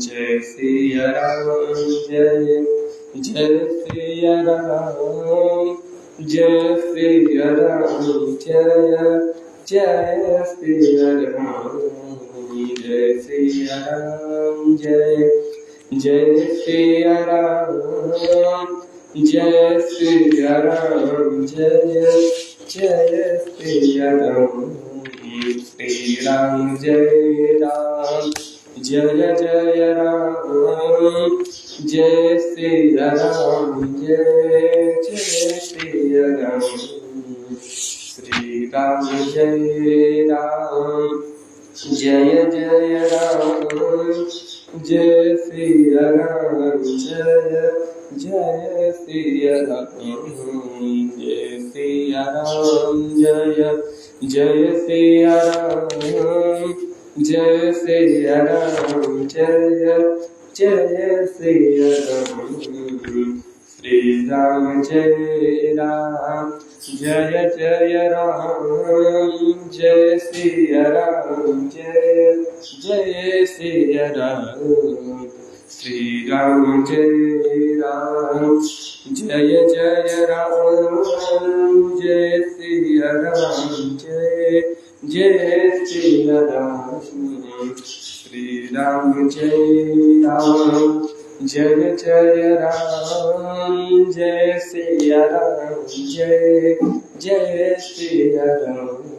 जय सिया राम जय जय सिया राम जय सिया राम जय जय सिया राम जय सिया राम जय जय सिया राम जय सिया राम जय जय सिया राम श्री राम जय राम जय जय राम जय सिया राम जय जय सिया राम श्री राम जय राम जय जय राम जय सिया राम जय जय सिया राम जय सिया राम जय जय सिया राम जय सिया राम जय जय सिया राम श्री राम जय राम जय जय राम जय सिया राम जय जय सिया राम श्री राम जय राम जय जय राम जय सिया राम जय जय सिया राम श्री राम जय राम जय जय राम जय सिया राम जय जय सिया राम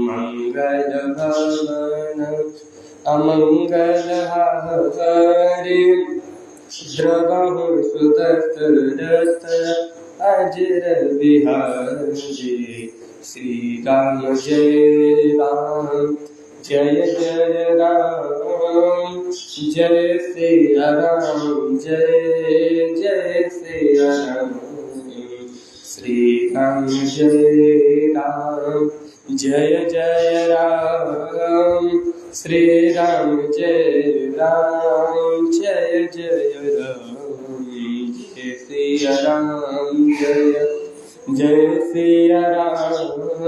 मंगल भवन अमंगल हारी द्रवहु सुदशरथ अजर बिहारी श्री राम जय राम जय जय राम जय सिया राम जय जय सिया राम श्री राम जय राम जय जय राम श्री राम जय राम जय जय राम जय सिया राम जय जय सिया राम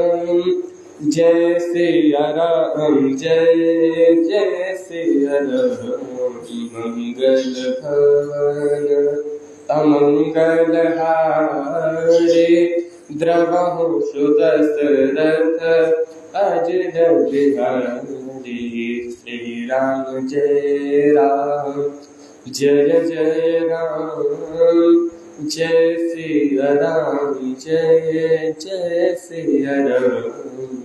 जय सिया राम जय जय सिया राम मंगल भवन अमंगल हारे द्रवहु सुदशरथ अजर बिहारी श्री राम जय राम जय जय राम जय सिया राम जय जय सिया राम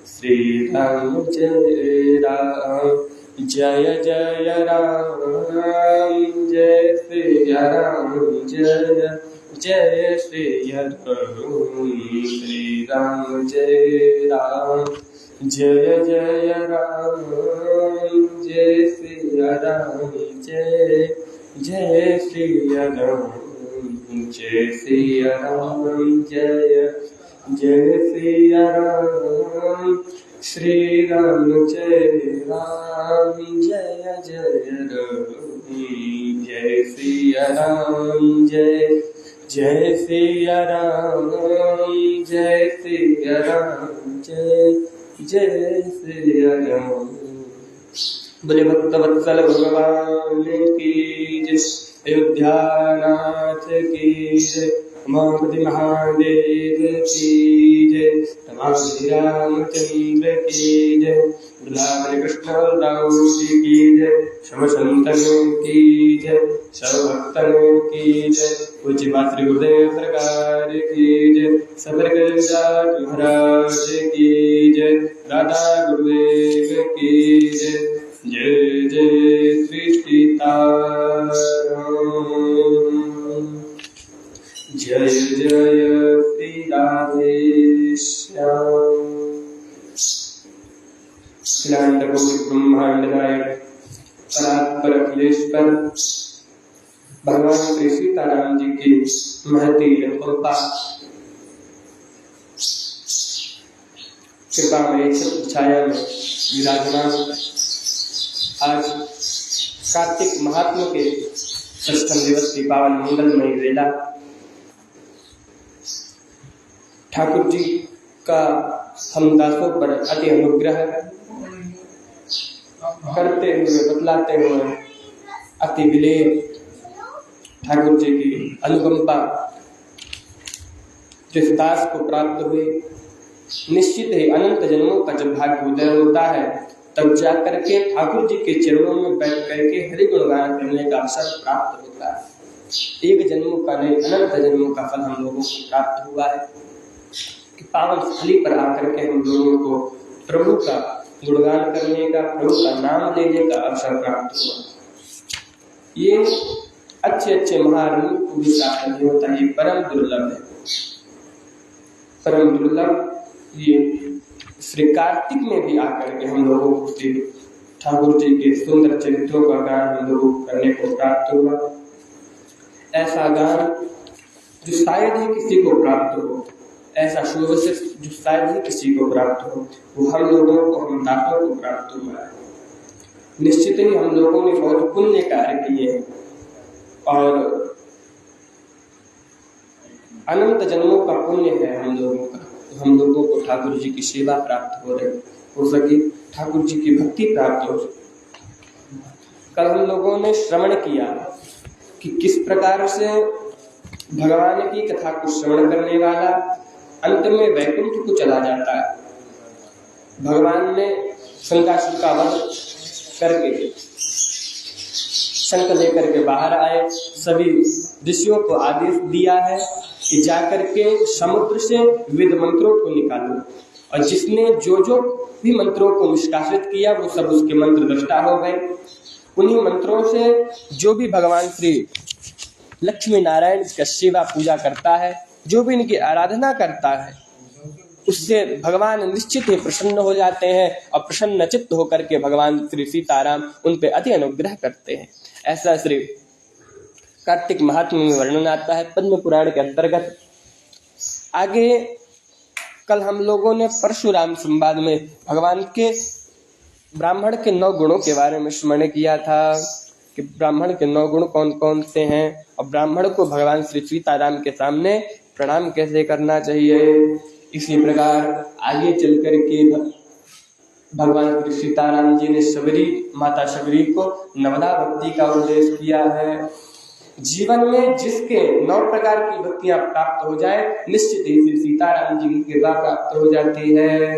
श्री राम जय राम जय जय राम जय सिया राम जय जय सिया राम श्री राम जय राम जय जय राम जय सिया राम जय जय सिया राम जय सिया राम जय जय सिया राम श्री राम जय राम जय जय राम जय सिया राम जय जय सिया राम जय सिया राम जय जय सिया राम बोले भक्त वत्सल भगवान की जय अयोध्या नाथ की जय उमापति महादेव की जय रमापति रामचंद्र की जय दुलारी कृष्ण राम जी की जय श्याम संतन की जय सब भक्तन की जय पूज्य श्री गुरुदेव सरकार की जय सबर महाराज की जय राधा गुरुदेव की जय जय जय श्री सीताराम जय जय श्री राधे श्याम ब्रह्मांड नायक परात्पर अखिलेश्वर भगवान श्री सीताराम जी की महती कृपा में छाया में विराजमान आज कार्तिक महात्मा के सत्संग दिवस की पावन मंगलमयी वेला ठाकुर जी का हम दासों पर अति अनुग्रह करते हुए बतलाते हुए अति विलेप ठाकुर जी की अनुकंपा जिस दास को प्राप्त हुई, निश्चित ही अनंत जन्मों का जब भाग्य उदय होता है तब जाकर के ठाकुर जी के चरणों में बैठ करके हरि गुणगान करने का अवसर प्राप्त होता है। एक जन्मों का नहीं, अनंत जन्मों का फल हम लोगों को प्राप्त हुआ है कि पावन स्थली पर आकर के हम लोगों को प्रभु का गुणगान करने का, प्रभु का नाम लेने का अवसर प्राप्त हुआ। ये अच्छे अच्छे महारानी को भी प्राप्त नहीं होता, ये परम दुर्लभ है, परम दुर्लभ। ये श्री कार्तिक में भी आकर के हम लोगों को ठाकुर जी के सुंदर चरित्रों का गान हम लोगों को करने को प्राप्त हुआ। ऐसा गान जो शायद ही किसी को प्राप्त हो, ऐसा शुभ जो शायद ही किसी को प्राप्त हो, वो हम लोगों को, हम दासों को प्राप्त हुआ है। निश्चित ही हम लोगों ने बहुत पुण्य कार्य किए हैं और अनंत जन्मों का पुण्य है हम लोगों का, तो हम लोगों को ठाकुर जी की सेवा प्राप्त हो सके, ठाकुर जी की भक्ति प्राप्त हो सके। कल हम लोगों ने श्रवण किया कि किस प्रकार से भगवान की कथा को श्रवण करने वाला अंत में वैकुंठ को चला जाता है। भगवान ने शंकासुर का वध करके शंख लेकर के बाहर आए, सभी ऋषियों को आदेश दिया है कि जाकर के समुद्र से वेद मंत्रों को निकालो, और जिसने जो जो भी मंत्रों को निष्कासित किया वो सब उसके मंत्र दृष्टा हो गए। उन्हीं मंत्रों से जो भी भगवान श्री लक्ष्मी नारायण का सेवा पूजा करता है, जो भी इनकी आराधना करता है, उससे भगवान निश्चित ही प्रसन्न हो जाते हैं और प्रसन्न चित्त होकर के भगवान श्री सीताराम उन पे अति अनुग्रह करते हैं। ऐसा श्री कार्तिक महात्म्य में वर्णन आता है पद्म पुराण के अंतर्गत। आगे कल हम लोगों ने परशुराम संवाद में भगवान के ब्राह्मण के 9 गुणों के बारे में स्मरण किया था कि ब्राह्मण के 9 गुण कौन कौन से हैं और ब्राह्मण को भगवान श्री सीताराम के सामने प्रणाम कैसे करना चाहिए। इसी प्रकार आगे चल कर के भगवान श्री सीताराम जी ने शबरी माता शबरी को नवदा भक्ति का उपदेश किया है। जीवन में जिसके 9 प्रकार की भक्तियां प्राप्त हो जाए, निश्चित ही श्री सीताराम जी की कृपा प्राप्त हो जाती है,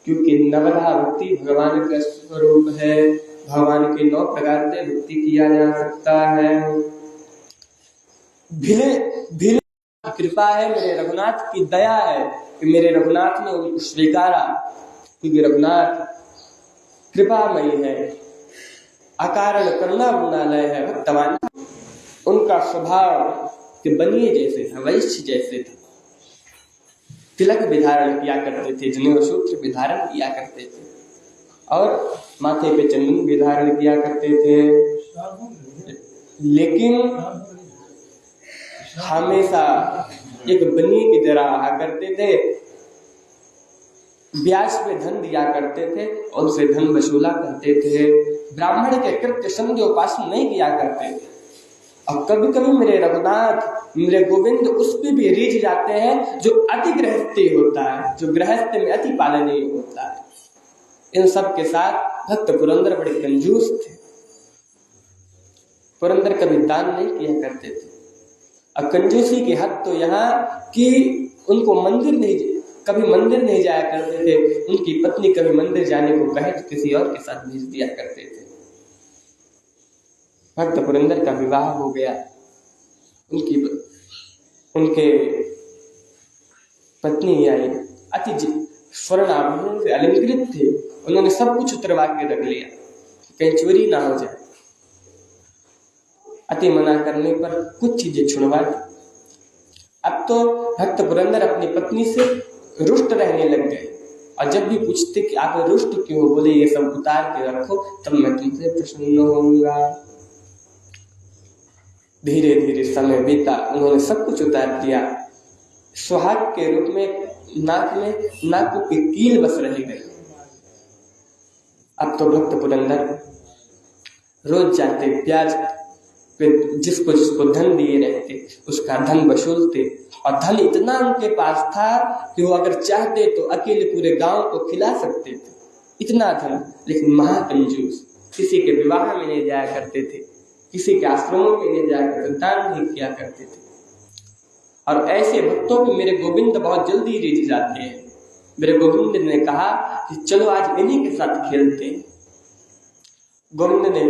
क्योंकि नवदा भक्ति भगवान का स्वरूप है। भगवान के 9 प्रकार से भक्ति किया जा सकता है। भिले कृपा है, मेरे रघुनाथ की दया है कि मेरे रघुनाथ ने उनको स्वीकारा, क्योंकि रघुनाथ कृपामयी है, अकारण करुणा गुणालय है, भक्तवान। उनका स्वभाव के बनिए जैसे था, वैश्य जैसे थे। तिलक विधारण किया करते थे, जनेऊ सूत्र विधारण किया करते थे और माथे पे चंदन विधारण किया करते थे, लेकिन हमेशा एक बनिए की तरह रहा करते थे। ब्याज पे धन दिया करते थे और उसे धन वसूला करते थे। ब्राह्मण के कृत्य संध्योपासन नहीं किया करते थे। और कभी कभी मेरे रघुनाथ, मेरे गोविंद उस पे भी रीझ जाते हैं जो अति गृहस्थी होता है, जो गृहस्थ में अति पालनीय होता है। इन सब के साथ भक्त पुरंदर बड़े कंजूस थे। पुरंदर कभी दान नहीं किया करते थे। और कंजूसी की हद तो यहाँ कि उनको कभी मंदिर नहीं जाया करते थे। उनकी पत्नी कभी मंदिर जाने को कहे तो किसी और के साथ भेज दिया करते थे। भक्त पुरंदर का विवाह हो गया, उनके पत्नी आई, अति स्वर्ण आभूषण से अलंकृत थे। उन्होंने सब कुछ उतरवा के रख लिया, कहीं चोरी ना हो जाए। अति मना करने पर कुछ चीजें छुड़वा दी। अब तो भक्त पुरंदर अपनी पत्नी से रुष्ट रहने लग गए, और जब भी पूछते कि आप रुष्ट क्यों, बोले ये सब उतार के रखो तब मैं तुमसे प्रसन्न होऊंगा। धीरे धीरे समय बीता, उन्होंने सब कुछ उतार दिया। सुहाग के रूप में नाक की कील बस रह गई। अब तो भक्त पुरंदर रोज जाते, ब्याज पे जिसको धन दिए रहते उसका धन वसूलते, और धन इतना उनके पास था कि वो अगर चाहते तो अकेले पूरे गांव को खिला सकते थे, इतना धन। लेकिन महाकंजूस, किसी के विवाह में नहीं जाया करते थे, किसी के आश्रमों में नहीं जाया करते, दान नहीं किया करते थे। और ऐसे भक्तों पे मेरे गोविंद बहुत जल्दी रिझ जाते हैं। मेरे गोविंद ने कहा कि चलो आज इन्हीं के साथ खेलते हैं। गोविंद ने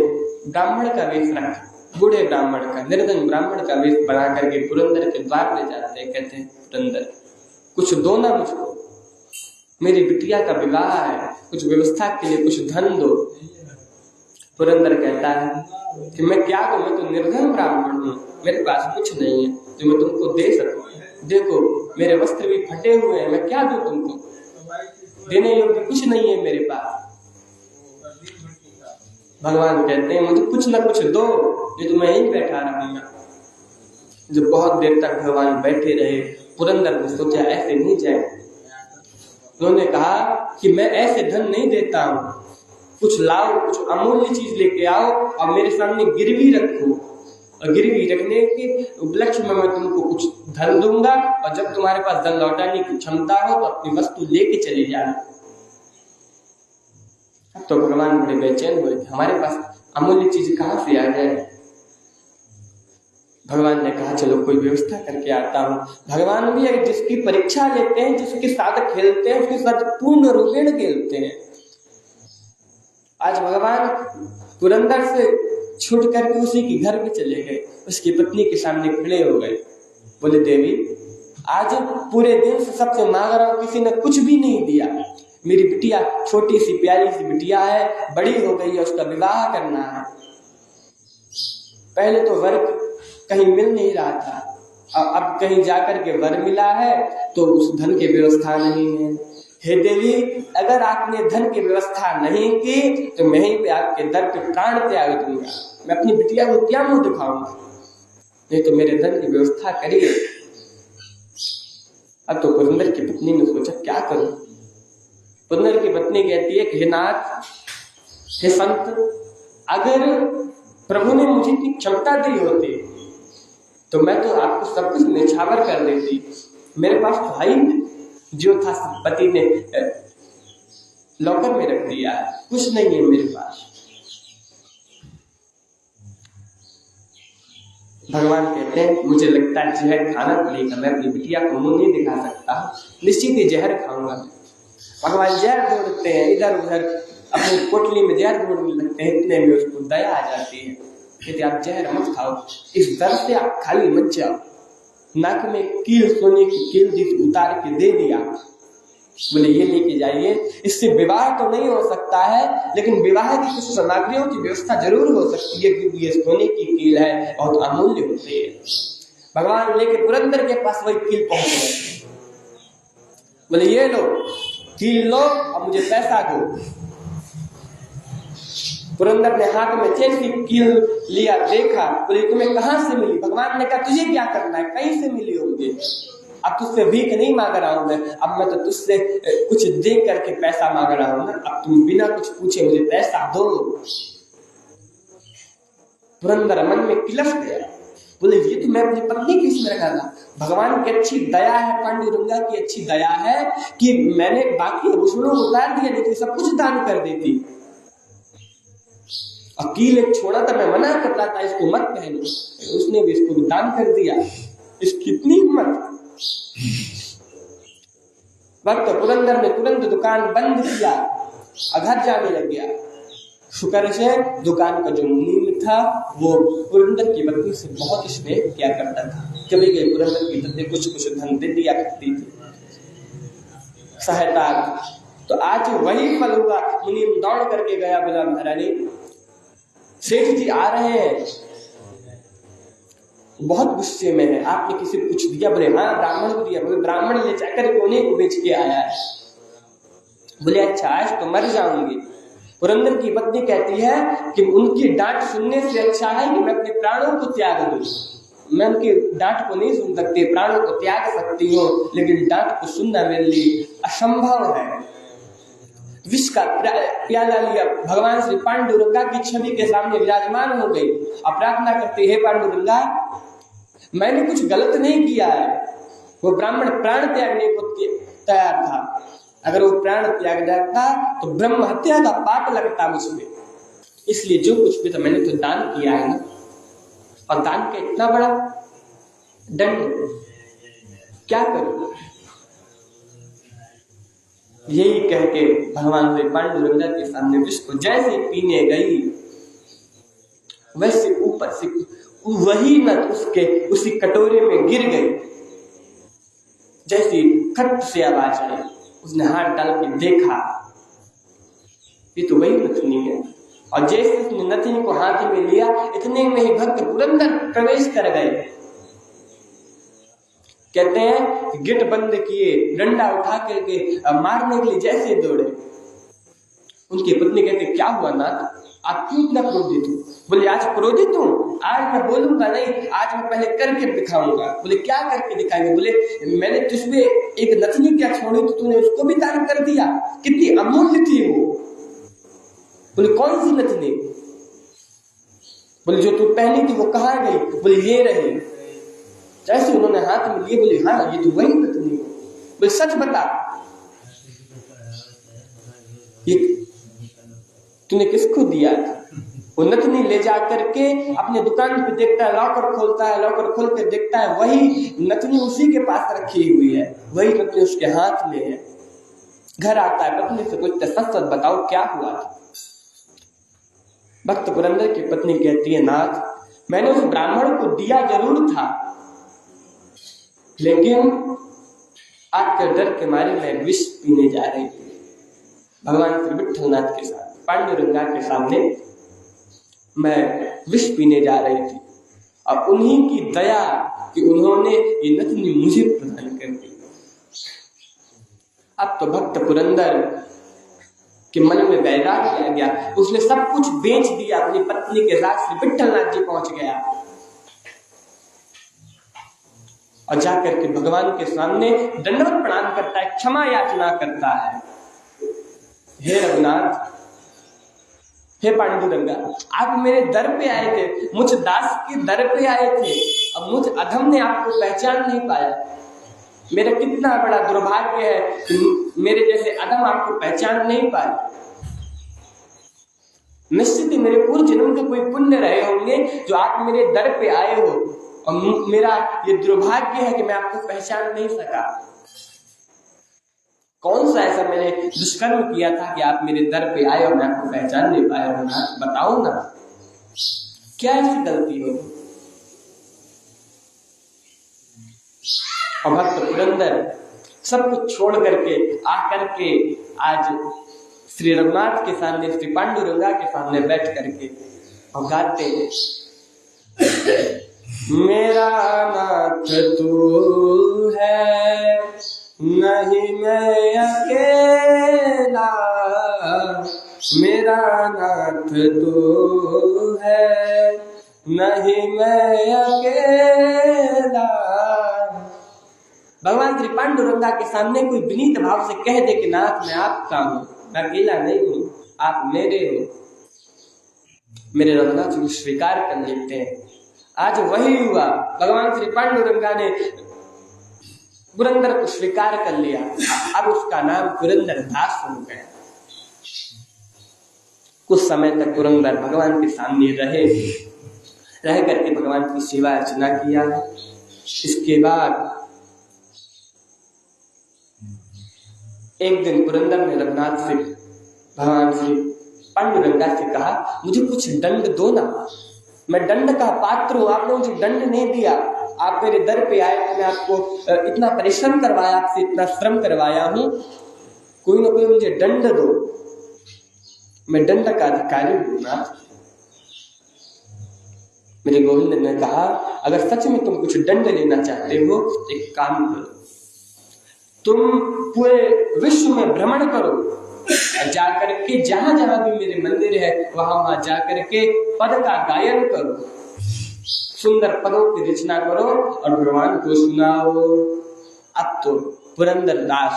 ब्राह्मण का वेश रखा, बूढ़े ब्राह्मण का, निर्धन ब्राह्मण का वेश बना करके पुरंदर के द्वार ले जाते हैं। कहते हैं पुरंदर कुछ दो ना मुझको, मेरी बिटिया का विवाह है, कुछ व्यवस्था के लिए कुछ धन दो। पुरंदर कहता है कि मैं क्या दूं, मैं तो निर्धन ब्राह्मण हूँ, मेरे पास कुछ नहीं है जो मैं तुमको दे सकूं। देखो मेरे वस्त्र भी फटे हुए हैं, मैं क्या दूं तुमको, देने योग्य कुछ नहीं है मेरे पास। भगवान कहते हैं मुझे कुछ ना कुछ दो, नहीं तो मैं यहीं बैठा रहूंगा। जब बहुत देर तक भगवान बैठे रहे, पुरंदर ने सोचा ऐसे नहीं जाए। उन्होंने कहा कि मैं ऐसे धन नहीं देता हूँ, कुछ लाओ, कुछ अमूल्य चीज लेके आओ और मेरे सामने गिरवी रखो, और गिरवी रखने के उपलक्ष्य में मैं तुमको कुछ धन दूंगा, और जब तुम्हारे पास धन लौटाने की क्षमता हो तो अपनी वस्तु लेके चले जाना। तो भगवान बड़े बेचैन हुए थे, हमारे पास अमूल्य चीज कहाँ से आ जाए। भगवान ने कहा चलो कोई व्यवस्था करके आता हूँ। भगवान भी एक जिसकी परीक्षा लेते हैं, जिसके साथ खेलते हैं, उसके साथ पूर्ण रूपेण खेलते हैं। आज भगवान पुरंदर से छूट करके उसी के घर में चले गए, उसकी पत्नी के सामने खड़े हो गए, बोले देवी आज पूरे दिन से सबसे मांग रहा हूं, किसी ने कुछ भी नहीं दिया। मेरी बिटिया छोटी सी प्यारी सी बिटिया है, बड़ी हो गई है, उसका विवाह करना है। पहले तो वर कहीं मिल नहीं रहा था, अब कहीं जाकर के वर मिला है तो उस धन की व्यवस्था नहीं है। हे देवी अगर आपने धन की व्यवस्था नहीं की तो मैं ही पे आपके दर पे प्राण त्याग दूंगा, मैं अपनी बिटिया को क्या मुंह दिखाऊंगा, नहीं तो मेरे धन की व्यवस्था करिए। अब तो पुरंदर की पत्नी ने सोचा क्या करूं। पुरंदर की पत्नी कहती है कि हे नाथ, हे संत, अगर प्रभु ने मुझे इतनी क्षमता दी होती तो मैं तो आपको सब कुछ निछावर कर देती। मेरे पास तो है ही जो था पति ने लॉकर में रख दिया, कुछ नहीं है मेरे पास। भगवान कहते हैं मुझे लगता है जहर खाना पड़ेगा, मैं अपनी बिटिया को मुंह नहीं दिखा सकता, निश्चित ही जहर खाऊंगा। भगवान जहर ढूंढते हैं इधर उधर, अपनी पोटली में जहर ढूंढने लगते हैं, इतने में उसको दया आ जाती है, कहते आप जहर मत खाओ, इस दर से आप खाली मत जाओ। नाक में कील, सोने की कील उतार के दे दिया, बोले ये लेके जाइए, इससे विवाह तो नहीं हो सकता है लेकिन विवाह की कुछ सामग्रियों की व्यवस्था जरूर हो सकती है, क्योंकि ये सोने की कील है, बहुत अमूल्य होती है। भगवान लेके पुरंदर के पास वही कील पहुंच गए, बोले ये लो कील लो और मुझे पैसा दो। पुरंदर ने हाथ में जैसी कील लिया, देखा, बोले तुम्हें कहां से मिली। भगवान ने कहा तुझे क्या करना है, कहीं से मिली होगी, अब तुझसे भीख नहीं मांग रहा हूं मैं, अब मैं तो तुझसे कुछ दे करके पैसा मांग रहा हूं ना, अब तुम बिना कुछ पूछे मुझे पैसा दो। पुरंदर मन में किलस गया, बोले ये तो मैं अपनी पत्नी की इसमें रखा था। भगवान की अच्छी दया है, पांडुरंगा की अच्छी दया है कि मैंने बाकी आभूषणों को उतार दिया, नहीं तो सब कुछ दान कर देती। अकील एक छोड़ा था, मैं मना कर रहा था इसको मत पहनो, उसने भी इसको दान कर दिया। इसकी कितनी हिम्मत। वक्त पुरंदर ने तुरंत दुकान बंद किया और घर जाने लग गया। शुक्र से दुकान का जो मुनीम था वो पुरंदर की पत्नी से बहुत स्नेह किया करता था, कभी कभी पुरंदर की पत्नी कुछ कुछ धन दे दिया करती थी, सहायता। तो आज वही फल हुआ। मुनीम दौड़ करके गया, बोला महारानी सेठ जी आ रहे हैं, बहुत गुस्से में है, आपने किसी को कुछ दिया? बोले हाँ ब्राह्मण को दिया। बोले ब्राह्मण ले जाकर कोने को बेच के आया है। बोले अच्छा आज तो मर जाऊंगी। पुरंदर की पत्नी कहती है कि उनकी डांट सुनने से अच्छा है कि मैं अपने प्राणों को त्याग दूं। मैं उनकी डांट को नहीं सुन सकती, प्राणों को त्याग सकती हूँ, लेकिन डांट को सुनना मेरे लिए असंभव है। विष का प्याला लिया, भगवान श्री पांडुरंगा की छवि के सामने विराजमान हो गई और प्रार्थना करते, हे पांडुरंगा मैंने कुछ गलत नहीं किया है। वो ब्राह्मण प्राण त्यागने को तैयार था, अगर वो प्राण त्याग जाता तो ब्रह्म हत्या का पाप लगता मुझमें। इसलिए जो कुछ भी था मैंने तो दान किया है ना, और दान का इतना बड़ा दंड, क्या करूं? यही कह के भगवान श्री पांडुरंगा के सामने विष को जैसे पीने गई, वैसे ऊपर से वही नद उसके उसी कटोरे में गिर गई। जैसी खट से आवाज आई, उसने हाथ डाल के देखा, ये तो वही नथनी है। और जैसे उसने नथनी को हाथ में लिया, इतने में ही भक्त पुरंदर प्रवेश कर गए। कहते हैं गेट बंद किए, डंडा उठा करके मारने के लिए जैसे दौड़े। उनकी पत्नी कहते क्या हुआ नाथ, आप क्यों इतना क्रोधित हो? बोले आज क्रोधित हूँ, आज मैं बोलूंगा नहीं, आज मैं पहले करके दिखाऊंगा। बोले क्या करके दिखाएंगे? बोले मैंने तुझमें एक नथनी क्या छोड़ी तो तूने उसको भी दान कर दिया, कितनी अमूल्य थी वो। बोले कौन सी नथनी? बोले जो तू पहनी थी वो कहाँ गई? बोले ये रही। जैसे उन्होंने हाथ में लिए, बोले हाँ ये तो वही नथनी। बोले सच बता, ये तूने किसको दिया था? वो नथनी ले जा करके अपने दुकान पे देखता है, लॉकर खोलता है, लॉकर खोल के देखता है वही नथनी उसी के पास रखी हुई है, वही नथनी उसके हाथ में है। घर आता है, पत्नी से पूछता है सच सच बताओ क्या हुआ था? भक्त पुरंदर की पत्नी कहती है नाथ मैंने उस ब्राह्मण को दिया जरूर था, लेकिन आपके डर के मारे मैं विष पीने जा रही थी। भगवान श्री विठलनाथ के साथ पांडुरंगा के सामने मैं विष पीने जा रही थी, अब उन्हीं की दया कि उन्होंने ये नथनी मुझे प्रदान कर दी। अब तो भक्त पुरंदर के मन में वैराग्य आ गया, उसने सब कुछ बेच दिया, अपनी पत्नी के साथ श्री विठलनाथ जी पहुंच गया और जाकर के भगवान के सामने दंडवत प्रणाम करता है, क्षमा याचना करता है। हे रघुनाथ, हे पांडुरंगा, आप मेरे दर पे आए थे, मुझ दास के दर पे आए थे, अब मुझ अधम ने आपको पहचान नहीं पाया। मेरा कितना बड़ा दुर्भाग्य है कि मेरे जैसे अधम आपको पहचान नहीं पाए। निश्चित ही मेरे पूर्व जन्म के कोई पुण्य रहे होंगे जो आप मेरे दर पे आए हो, और मेरा ये दुर्भाग्य है कि मैं आपको पहचान नहीं सका। कौन सा ऐसा मैंने दुष्कर्म किया था कि आप मेरे दर पे आए और मैं आपको पहचान नहीं पाया? बताओ ना, क्या ऐसी गलती हो? और भक्त पुरंदर सब कुछ छोड़ करके आकर के आज श्री रघुनाथ के सामने, श्री पांडुरंगा के सामने बैठ करके और गाते हैं मेरा नाथ तू है, नहीं मैं अकेला, मेरा नाथ तू है, नहीं मैं अकेला। भगवान श्री पांडुरंगा के सामने कोई विनीत भाव से कह दे कि नाथ मैं आपका हूं, मैं अकेला नहीं हूं, आप मेरे हो, मेरे रघुनाथ जी स्वीकार कर लेते हैं। आज वही हुआ, भगवान श्री पांडुरंगा ने पुरंदर को स्वीकार कर लिया, अब उसका नाम पुरंदर दास हो गया। कुछ समय तक पुरंदर भगवान के सामने रह करके भगवान की सेवा अर्चना किया। इसके बाद एक दिन पुरंदर ने रघुनाथ से, भगवान श्री पांडुरंगा से कहा मुझे कुछ दंड दो ना, मैं दंड का पात्र हूं, आपने मुझे दंड नहीं दिया, आप मेरे दर पे आए, मैंने आपको इतना परिश्रम करवाया, आपसे इतना श्रम करवाया हूं, कोई ना कोई मुझे दंड दो, मैं दंड का अधिकारी हूं ना। मेरे गोविंद ने कहा अगर सच में तुम कुछ दंड लेना चाहते हो एक काम करो, तुम पूरे विश्व में भ्रमण करो, जाकर के जहां जहां भी मेरे मंदिर है वहां जाकर के पद का गायन करो, सुंदर पदों की रचना करो और भगवान को सुनाओ। अब तो पुरंदर दास,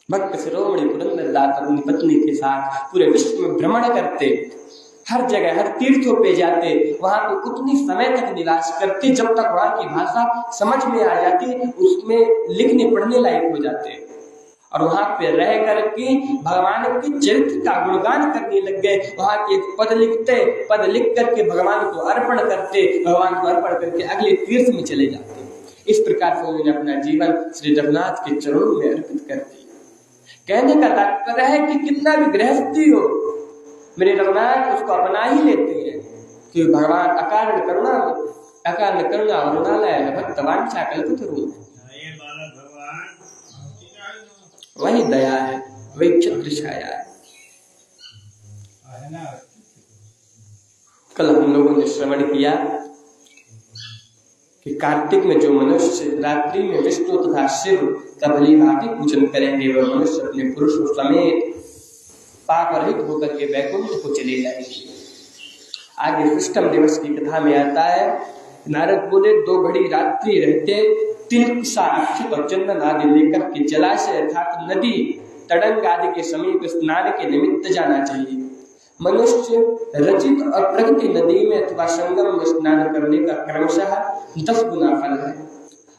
भक्त शिरोमणि पुरंदर दास अपनी पत्नी के साथ पूरे विश्व में भ्रमण करते, हर जगह हर तीर्थों पे जाते, वहां पे उतनी समय तक निवास करते जब तक वहां की भाषा समझ में आ जाती, उसमें लिखने पढ़ने लायक हो जाते। और वहां पे रह करके भगवान के चरित्र का गुणगान करने लग गए। वहां के पद लिखते, पद लिख करके भगवान को अर्पण करते, भगवान को अर्पण करके अगले तीर्थ में चले जाते। इस प्रकार से उन्होंने अपना जीवन श्री जगन्नाथ के चरणों में अर्पित कर दिया। कहने का तात्पर्य है कि कितना भी गृहस्थी हो, मेरे जगन्नाथ उसको अपना ही लेते हैं कि भगवान अकारण करुणा वरुणालय भक्त वांछा कल्पतरु, वही दया है, वही छत्र छाया है। कल हम लोगों ने श्रवण किया कि कार्तिक में जो मनुष्य रात्रि में विष्णु तथा शिव का भली भांति पूजन करेंगे वह मनुष्य अपने पुरुषों समेत पाप रहित होकर के वैकुंठ को चले जाएंगे। आगे पुष्टम दिवस की कथा में आता है, नारद बोले 2 घड़ी रात्रि रहते तिल सा अक्षत और चंदन आदि लेकर के जलाशय अर्थात नदी तड़ंग आदि के समीप स्नान के निमित्त जाना चाहिए। मनुष्य रचित और प्रगति नदी में अथवा संगम में स्नान करने का क्रमशः 10 गुना फल है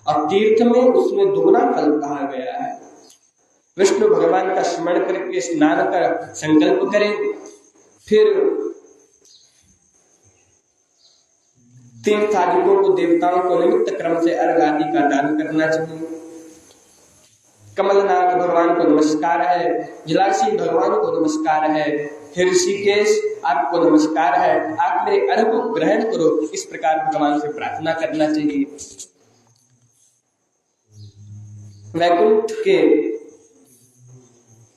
और तीर्थ में उसमें 2 गुना फल कहा गया है। विष्णु भगवान का स्मरण करके स्नान कर संकल्प करें, फिर तीर्थादिकों को देवताओं को निमित्त क्रम से अर्घ आदि का दान करना चाहिए। कमलनाथ भगवान को नमस्कार है, जलाशी भगवान को नमस्कार है, ऋषिकेश आपको नमस्कार है, आप मेरे अर्घ को ग्रहण करो, इस प्रकार भगवान से प्रार्थना करना चाहिए।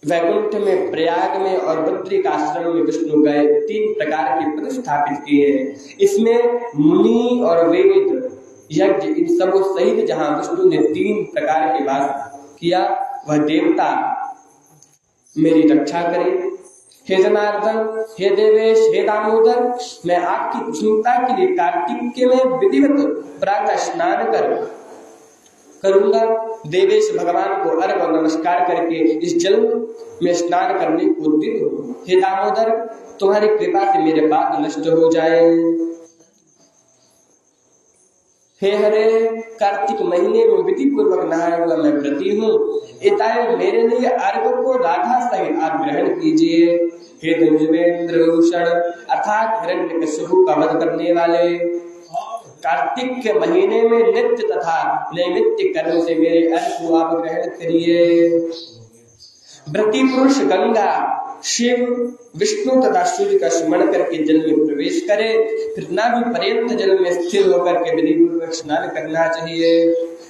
वैकुंठ में, प्रयाग में और बद्रिक आश्रम में विष्णु गए 3 प्रकार के पद स्थापित किए हैं। इसमें मुनि और वेद यज्ञ इन सब सहित जहां विष्णु ने 3 प्रकार के वास किया, वह देवता मेरी रक्षा करे। हे जनार्दन, हे देवेश, हे दामोदर, मैं आपकी प्रसन्नता के लिए कार्तिक के में विधिवत प्रातः स्नान करूंगा। देवेश भगवान को अर्घ और नमस्कार करके इस जल में स्नान करने को उद्यत हूं। हे दामोदर, तुम्हारी कृपा से मेरे पाप नष्ट हो जाए। हे हरे, कार्तिक महीने में विधि पूर्वक नहाया हुआ मैं व्रती हूँ, इताए मेरे लिए अर्घ को राधा सहित आप ग्रहण कीजिए। हे धनुर्वेंद्र भूषण अर्थात हिरण्यकश्यप का वध करने वाले, कार्तिक के महीने में नित्य तथा नैमित्तिक कर्म से मेरे अर्घ को आप ग्रहण करिए। व्रती पुरुष गंगा, शिव, विष्णु तथा सूर्य का स्मरण करके जल में प्रवेश करे, फिर नाभि पर्यंत जल में स्थिर होकर के विधि पूर्वक स्नान करना चाहिए।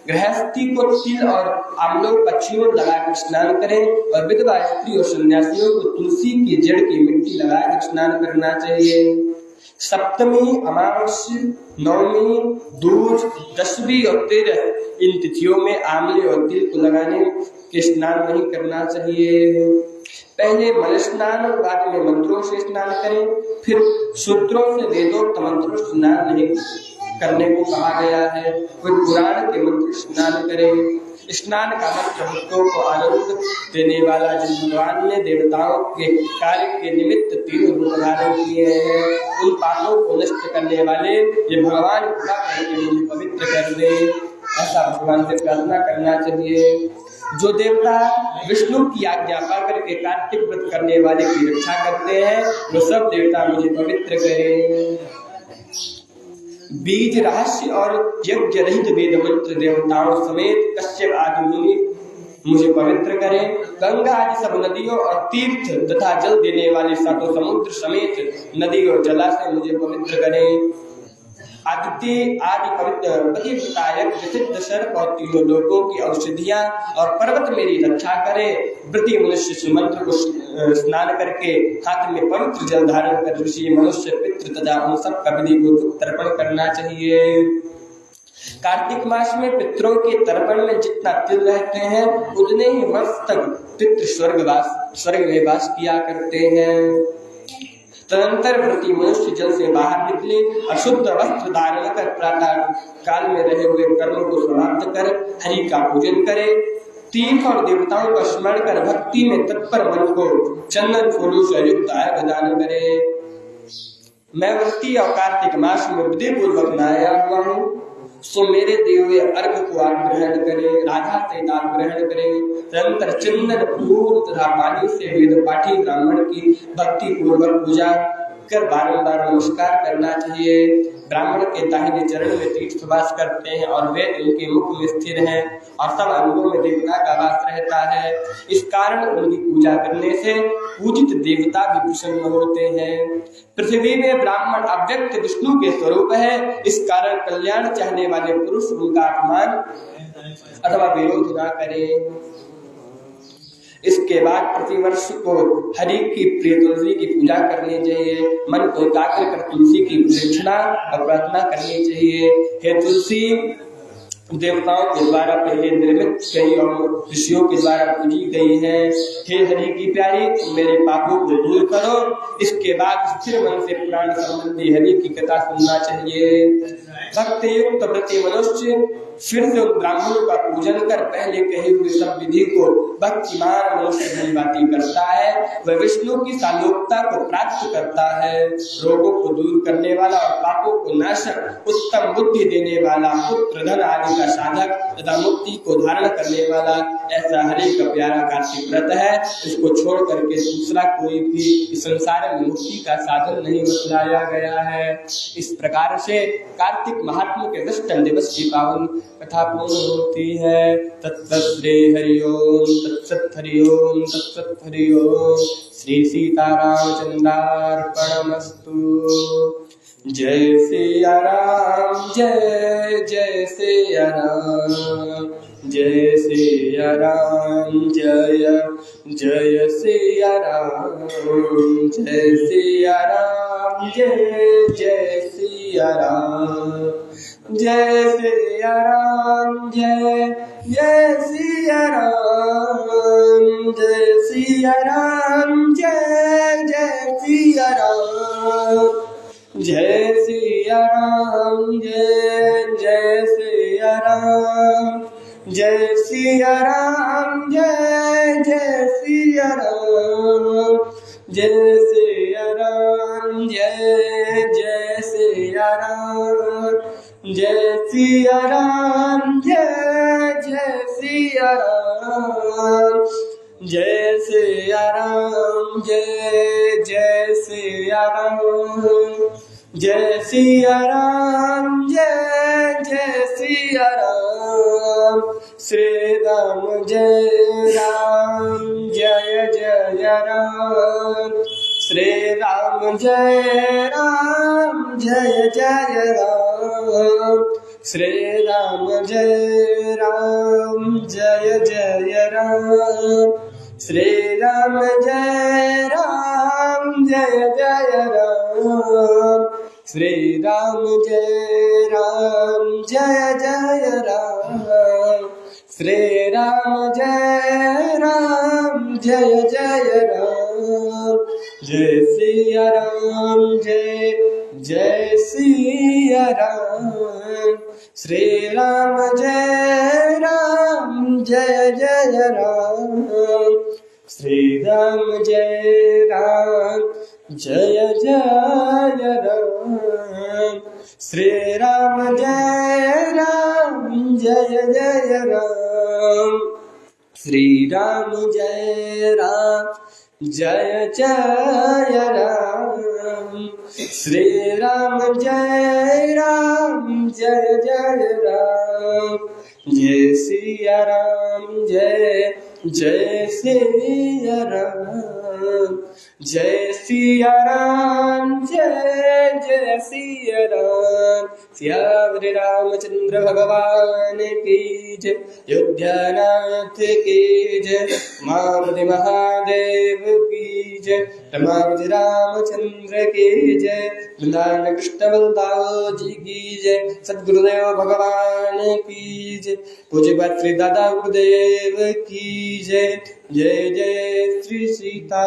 गृहस्थी को तिल और आमलों का चूर्ण लगाकर स्नान करें और विधवा स्त्री और सन्यासियों को तुलसी की जड़ की मिट्टी लगाकर स्नान करना चाहिए। सप्तमी, अमावस्या, नवमी, दूज, 10वीं और 13 इन तिथियों में आंवले और तिल को लगाने के स्नान नहीं करना चाहिए। पहले मल स्नान और बाद में मंत्रों से स्नान करें, फिर सूत्रों से वेदोक्त मंत्रों से स्नान नहीं करने को कहा गया है, फिर पुराण के मंत्र स्नान करें। स्नान का मंत्र भक्तों को आनंद देने वाला, जिन भगवान ने देवताओं के कार्य के निमित्त 3 रूप धारण किए हैं, उन पापों को नष्ट करने वाले ये भगवान कृपा करके मुझे पवित्र कर दे, ऐसा भगवान से प्रार्थना करना चाहिए। जो देवता विष्णु की आज्ञा पाकर के कार्तिक व्रत करने वाले की रक्षा करते हैं, वो सब देवता मुझे पवित्र करें। बीज रहस्य और यज्ञ रहित वेद मंत्र देवताओं समेत कश्यप आदि मुनि मुझे पवित्र करें। गंगा आदि सब नदियों और तीर्थ तथा जल देने वाले सातों समुद्र समेत नदी और जलाशय मुझे पवित्र करें। आदित्य आदि पतिव्रतायक प्रसिद्ध सर्प और 3 लोकों की औषधियां और पर्वत मेरी रक्षा करे। व्रती मनुष्य सुमंत्र को स्नान करके हाथ में पवित्र जल धारण कर ऋषि, मनुष्य, पितृ तथा उन सब का विधि को तर्पण करना चाहिए। कार्तिक मास में पितरों के तर्पण में जितना तिल रहते हैं, उतने ही वर्ष तक पितृ स्वर्ग में वास किया करते हैं। तदंतर व्रती मनुष्य जल से बाहर निकले, अशुद्ध वस्त्र धारण कर प्रातः काल में रहे हुए कर्म को समाप्त कर हरि का पूजन करे। तीर्थ और देवताओं का स्मरण कर भक्ति में तत्पर मन को चंदन फूलों से युक्त अर्घ दान करे। मैं व्रती और कार्तिक मास में विधि पूर्वक नहाया हुआ हूँ, सो मेरे दिए हुए अर्घ को आप ग्रहण करें, राधा सहित आप ग्रहण करें। निरंतर चंदन फूल तथा पानी से वेद पाठी ब्राह्मण की भक्ति पूर्वक पूजा कर बारंबार नमस्कार करना चाहिए। ब्राह्मण के दाहिने चरण में तीर्थ वास करते हैं और वेद उनके मुख में स्थिर हैं और सब अंगों में देवता का वास रहता है। इस कारण उनकी पूजा करने से पूजित देवता भी प्रसन्न होते हैं। पृथ्वी में ब्राह्मण अव्यक्त विष्णु के स्वरूप है, इस कारण कल्याण चाहने वाले पुरुष उनका अपमान अथवा विरोध न करें। इसके बाद प्रतिवर्ष को हरि की प्रिय तुलसी की पूजा करनी चाहिए। मन को एकाग्र कर तुलसी की प्रदक्षिणा और प्रार्थना करनी चाहिए। हे तुलसी देवताओं के द्वारा पहले निर्मित गई और ऋषियों के द्वारा पूजी गई है। हे हरि की प्यारी, तुम मेरे पापों को दूर करो। इसके बाद स्थिर मन से पुराण संबंधी हरि की कथा सुनना चाहिए। भक्त युक्त प्रति मनुष्य फिर से उन ब्राह्मणों का पूजन कर पहले कहे हुए सब विधि को भक्तिमान मनुष्य भली भांति करता है। वह विष्णु की सालोकता को प्राप्त करता है। रोगों को दूर करने वाला और पापों को नाशक, उत्तम बुद्धि देने वाला, पुत्र धन आदि का साधक तथा मुक्ति को धारण करने वाला ऐसा हरि का प्यारा कार्तिक व्रत है। इसको छोड़ करके दूसरा कोई भी इस संसार में मुक्ति का साधन नहीं बतलाया गया है। इस प्रकार से कार्तिक महात्मा के दशम दिवस की पावन कथा पूर्ण होती है। तत्सत श्री हरिओम तत्सत हरिओम तत्सत हरिओम। श्री सीतारामचंद्रार्पणमस्तु। जय सिया राम जय जय सिया राम, जय सिया राम जय जय सिया राम, जय सिया राम जय जय सिया राम, जय सिया राम जय जय सिया राम, जय सिया राम जय जय सिया राम, जय सिया राम जय जय सिया राम, जय सिया राम जय जय सिया राम, जय सिया राम जय जय सिया राम, जय सिया राम जय जय सिया राम, जय सिया राम जय जय सिया राम, जय सिया राम जय जय सिया राम। श्री राम जय जय राम, श्री राम जय जय राम, श्री राम जय जय राम, श्री राम जय जय राम, श्री राम जय जय राम, श्री राम जय जय राम, जय सिया राम जय जय सिया राम, श्री राम जय जय राम, श्री राम जय जय राम, श्री राम जय जय राम, श्री राम जय जय राम, श्री राम जय जय राम, जय सिया राम जय जय सिया राम, जय सिया राम जय जय सिया राम। सियावरे रामचंद्र भगवान की जय, अयोध्यानाथ की जय, मारुति महादेव की जय, रमावती रामचंद्र की जय, वृंदावन कृष्ण बलदाव जी की जय, सद्गुरुदेव भगवान की जय, पूज्य श्री दादा गुरुदेव की जय। जय जय श्री सीताराम।